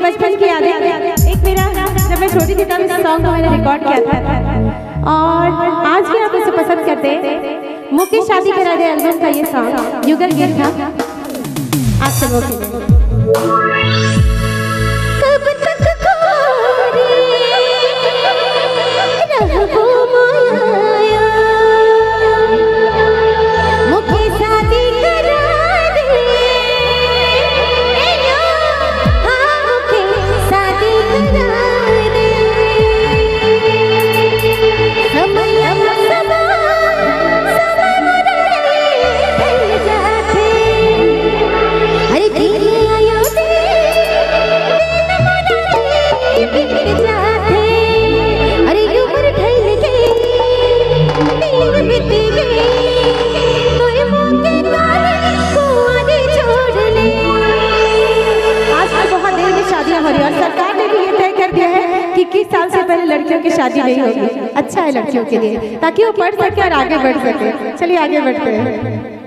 बचपन की यादें। एक मेरा जब मैं छोटी थी तब इस सॉन्ग को मैंने रिकॉर्ड किया था और आज भी आप इसे पसंद करते हैं। मुकेश शादी करा दे एल्बम का ये सॉन्ग युगल गीत था। आप सबों के लिए सरकार ने भी ये तय कर दिया है कि 21 साल से पहले लड़कियों की शादी नहीं होगी। अच्छा है लड़कियों के लिए, ताकि वो पढ़ सके और आगे बढ़ सके। चलिए आगे बढ़ते हैं।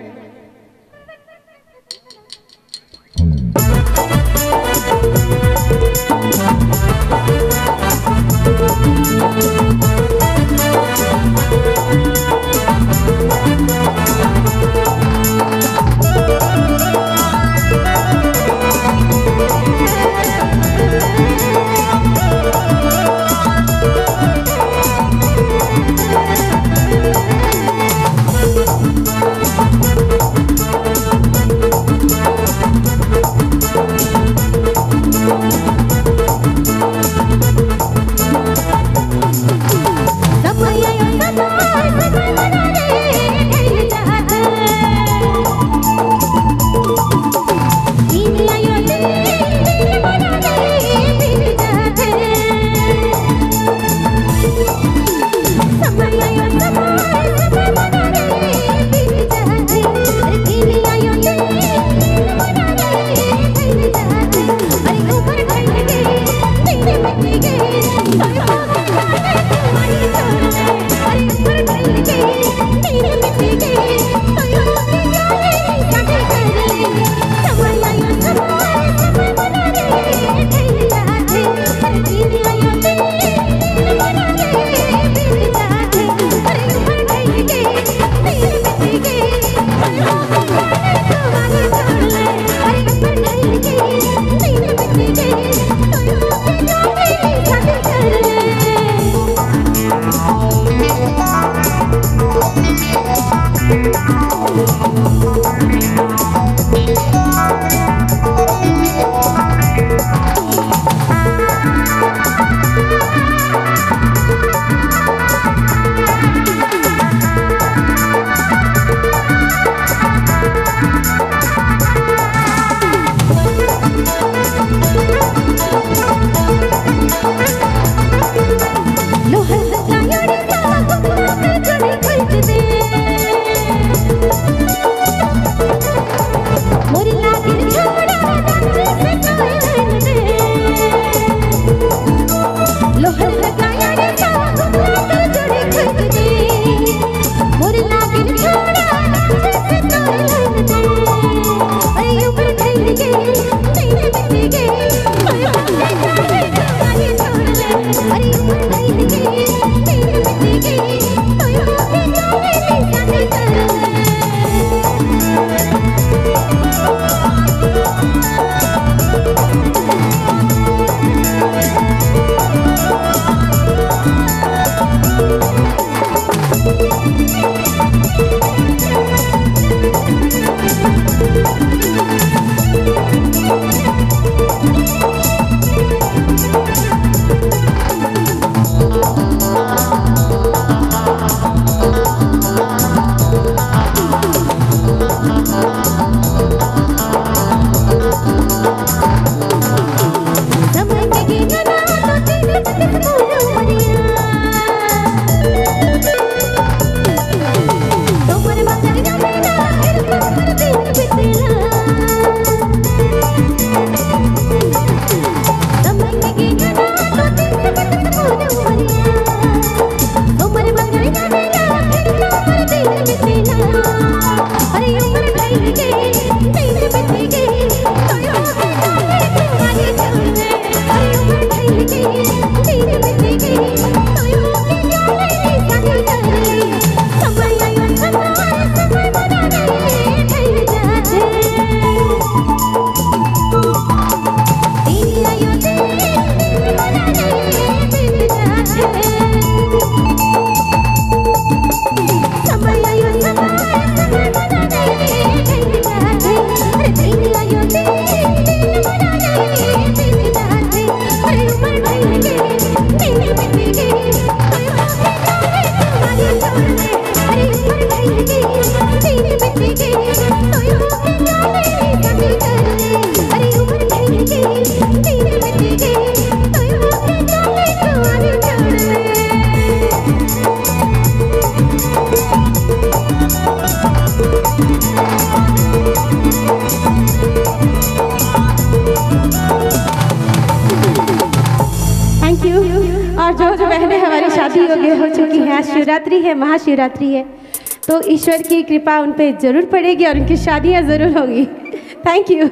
मोरी लागिन थैंक यू। और जो जो बहनें हमारी शादी हो चुकी हैं, शिवरात्रि है, महाशिवरात्रि है, तो ईश्वर की कृपा उन पे जरूर पड़ेगी और उनकी शादियाँ ज़रूर होंगी। Thank you.